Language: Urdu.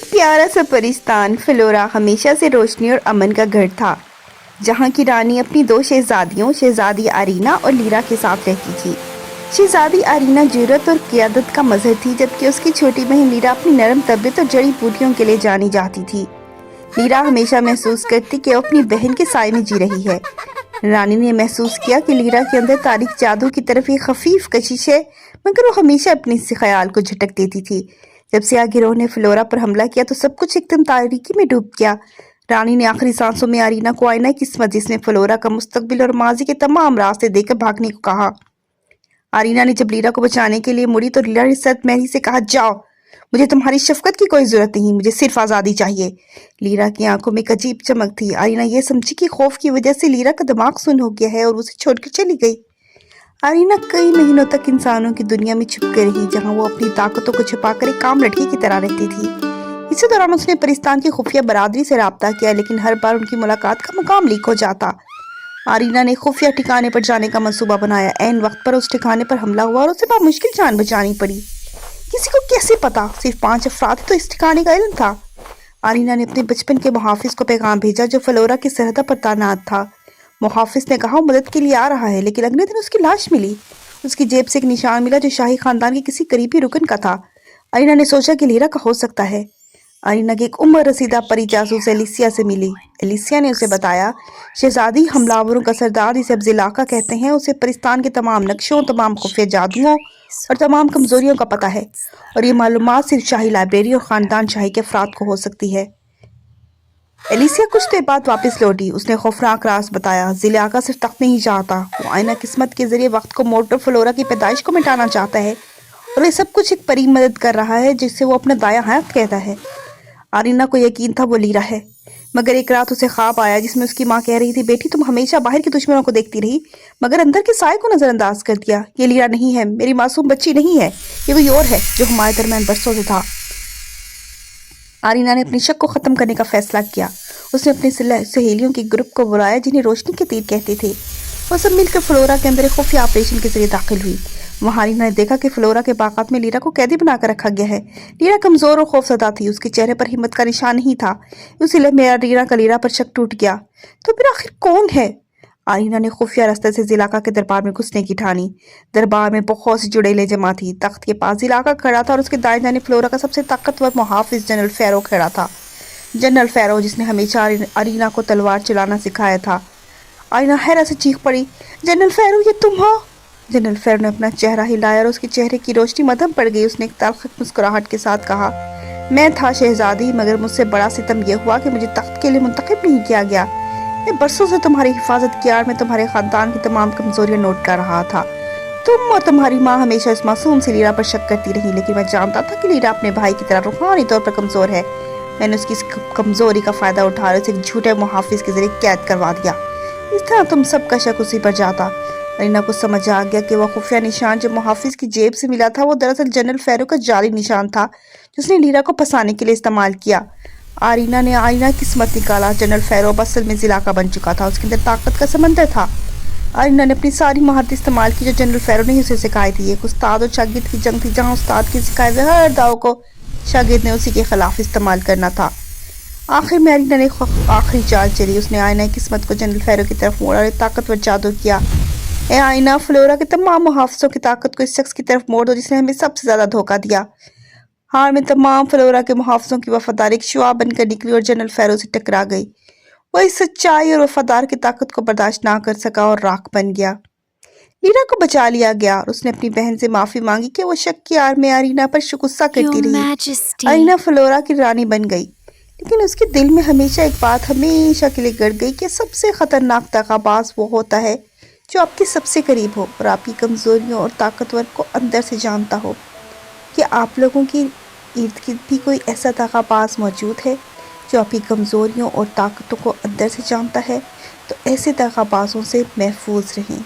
ایک پیارا سا پرستان فلورا ہمیشہ سے روشنی اور امن کا گھر تھا، جہاں کی رانی اپنی دو شہزادیوں شہزادی ارینا اور لیرا کے ساتھ رہتی تھی۔ شہزادی ارینا جرأت اور قیادت کا مظہر تھی، جبکہ اس کی چھوٹی بہن لیرا اپنی نرم طبیعت اور جڑی بوٹیوں کے لیے جانی جاتی تھی۔ لیرا ہمیشہ محسوس کرتی کہ وہ اپنی بہن کے سائے میں جی رہی ہے۔ رانی نے محسوس کیا کہ لیرا کے اندر تاریک جادو کی طرف ایک خفیف کشش ہے، مگر وہ ہمیشہ اپنے اس خیال کو جھٹک دیتی تھی۔ جب سیاہ گروہ نے فلورا پر حملہ کیا تو سب کچھ ایک دم تاریکی میں ڈوب گیا۔ رانی نے آخری سانسوں میں ارینا کو آئینہ قسمت، جس میں فلورا کا مستقبل اور ماضی کے تمام راستے دے کر بھاگنے کو کہا۔ ارینا نے جب لیرا کو بچانے کے لیے مڑی تو لیرا نے سرد مہری سے کہا، جاؤ، مجھے تمہاری شفقت کی کوئی ضرورت نہیں، مجھے صرف آزادی چاہیے۔ لیرا کی آنکھوں میں ایک عجیب چمک تھی۔ ارینا یہ سمجھی کہ خوف کی وجہ سے لیرا کا دماغ سن ہو گیا ہے اور اسے چھوڑ کر چلی گئی۔ ارینا کئی مہینوں تک انسانوں کی دنیا میں چھپ کر رہی، جہاں وہ اپنی طاقتوں کو چھپا کر ایک عام لڑکی کی طرح رہتی تھی۔ اسی دوران اس نے پرستان کی خفیہ برادری سے رابطہ کیا، لیکن ہر بار ان کی ملاقات کا مقام لیک ہو جاتا۔ ارینا نے خفیہ ٹھکانے پر جانے کا منصوبہ بنایا۔ عین وقت پر اس ٹھکانے پر حملہ ہوا اور اسے بامشکل جان بچانی پڑی۔ کسی کو کیسے پتا؟ صرف 5 افراد تو اس ٹھکانے کا علم تھا۔ ارینا نے اپنے بچپن کے محافظ کو پیغام بھیجا، جو فلورا کی سرحدوں پر تعینات تھا۔ محافظ نے کہا وہ مدد کے لیے آ رہا ہے، لیکن اگلے دن اس کی لاش ملی۔ اس کی جیب سے ایک نشان ملا جو شاہی خاندان کے کسی قریبی رکن کا تھا۔ ارینا نے سوچا کہ لیرا کا ہو سکتا ہے۔ ارینا کی ایک عمر رسیدہ پری جاسوس ایلیسیا سے ملی۔ ایلیسیا نے اسے بتایا، شہزادی حملاوروں کا سردار، جسے اب زلاقہ کہتے ہیں، اسے پرستان کے تمام نقشوں، تمام خفیہ جادوؤں اور تمام کمزوریوں کا پتہ ہے، اور یہ معلومات صرف شاہی لائبریری اور خاندان شاہی کے افراد کو ہو سکتی ہے۔ ایلیسیا کچھ دیر بعد واپس لوٹی۔ اس نے خوفناک راز بتایا، زلاقہ صرف تخت نہیں چاہتا، وہ آئینہ قسمت کے ذریعے وقت کو موڑ کر فلورا کی پیدائش کو مٹانا چاہتا ہے، اور یہ سب کچھ ایک پری مدد کر رہا ہے جسے وہ اپنا دایاں ہاتھ کہتا ہے۔ ارینا کو یقین تھا وہ لیرا ہے، مگر ایک رات اسے خواب آیا جس میں اس کی ماں کہہ رہی تھی، بیٹی تم ہمیشہ باہر کے دشمنوں کو دیکھتی رہی، مگر اندر کے سائے کو نظر انداز کر دیا۔ یہ لیرا نہیں ہے، میری معصوم بچی نہیں ہے، یہ وہی اور ہے جو ہمارے درمیان برسوں سے تھا۔ ارینا نے اپنی شک کو ختم کرنے کا فیصلہ کیا۔ اس نے اپنی سہیلیوں کی گروپ کو بلایا، جنہیں روشنی کے تیر کہتے تھے۔ وہ سب مل کر فلورا کے اندر ایک خفیہ آپریشن کے ذریعے داخل ہوئی۔ وہاں ارینا نے دیکھا کہ فلورا کے باغات میں لیرا کو قیدی بنا کر رکھا گیا ہے۔ لیرا کمزور اور خوفزدہ تھی، اس کے چہرے پر ہمت کا نشان نہیں تھا۔ اسی لمحے ارینا کا لیرا پر شک ٹوٹ گیا۔ تو پھر آخر کون ہے؟ ارینا نے خفیہ راستے سے زلاقہ کے دربار میں گھسنے کی ٹھانی۔ دربار میں بہت سی جڑیلیں جمع تھی۔ تخت کے پاس زلاقہ کھڑا تھا اور اس کے دائیں جانب فلورا کا سب سے طاقتور محافظ جنرل فیرو کھڑا تھا۔ جنرل فیرو، جس نے ہمیشہ ارینا کو تلوار چلانا سکھایا تھا۔ ارینا حیرت سے چیخ پڑی، جنرل فیرو، یہ تم ہو؟ جنرل فیرو نے اپنا چہرہ ہلایا اور اس کے چہرے کی روشنی مدھم پڑ گئی۔ اس نے ایک تلخ مسکراہٹ کے ساتھ کہا، میں تھا شہزادی، مگر مجھ سے بڑا ستم یہ ہوا کہ مجھے تخت کے لیے منتخب نہیں کیا گیا۔ میں برسوں سے تمہاری حفاظت کی آڑ میں تمہارے خاندان کی تمام کمزوریاں نوٹ کر رہا تھا۔ تم اور تمہاری ماں ہمیشہ اس معصوم سے لیرا پر شک کرتی رہی، لیکن میں جانتا تھا کہ لیرا اپنے بھائی کی طرح روحانی طور پر کمزور ہے۔ میں نے اس کی کمزوری کا فائدہ اٹھا اسے ایک جھوٹے محافظ کے ذریعے قید کروا دیا۔ اس طرح تم سب کا شک اسی پر جاتا۔ ارینا کو سمجھ آ گیا کہ وہ خفیہ نشان جو محافظ کی جیب سے ملا تھا، وہ دراصل جنرل فیرو کا جعلی نشان تھا، جس نے لیرا کو پھنسانے کے لیے استعمال کیا۔ ارینا نے آئینہ قسمت نکالا۔ جنرل فیرو اصل میں زلاقہ بن چکا تھا، اس کے اندر طاقت کا سمندر تھا۔ ارینا نے اپنی ساری مہارت استعمال کی جو جنرل فیرو نے اسے سکھائی تھی۔ ایک استاد اور شاگرد کی جنگ تھی، جہاں استاد کی سکھائے ہوئے ہر داؤ کو شاگرد نے اسی کے خلاف استعمال کرنا تھا۔ آخر میں ارینا نے آخری چال چلی۔ اس نے آئینہ قسمت کو جنرل فیرو کی طرف موڑا اور ایک طاقتور جادو کیا، اے آئینہ، فلورا کے تمام محافظوں کی طاقت کو اس شخص کی طرف موڑ دو جس نے ہمیں سب سے زیادہ دھوکہ دیا۔ حال میں تمام فلورا کے محافظوں کی وفاداری ایک شعاع بن کر نکلی اور جنرل فیرو سے ٹکرا گئی۔ وہ اس سچائی اور وفادار کی طاقت کو برداشت نہ کر سکا اور راکھ بن گیا۔ لیرا کو بچا لیا گیا اور اس نے اپنی بہن سے معافی مانگی کہ وہ شک کی آڑ میں ارینا پر غصہ کرتی رہی۔ ارینا فلورا کی رانی بن گئی، لیکن اس کے دل میں ہمیشہ ایک بات ہمیشہ کے لیے گڑ گئی کہ سب سے خطرناک دغا باز وہ ہوتا ہے جو آپ کے سب سے قریب ہو اور آپ کی کمزوریوں اور طاقتور کو اندر سے جانتا ہو۔ کہ آپ لوگوں کی ارد گرد بھی کوئی ایسا دغا باز موجود ہے جو آپ کی کمزوریوں اور طاقتوں کو اندر سے جانتا ہے؟ تو ایسے دغا بازوں سے محفوظ رہیں۔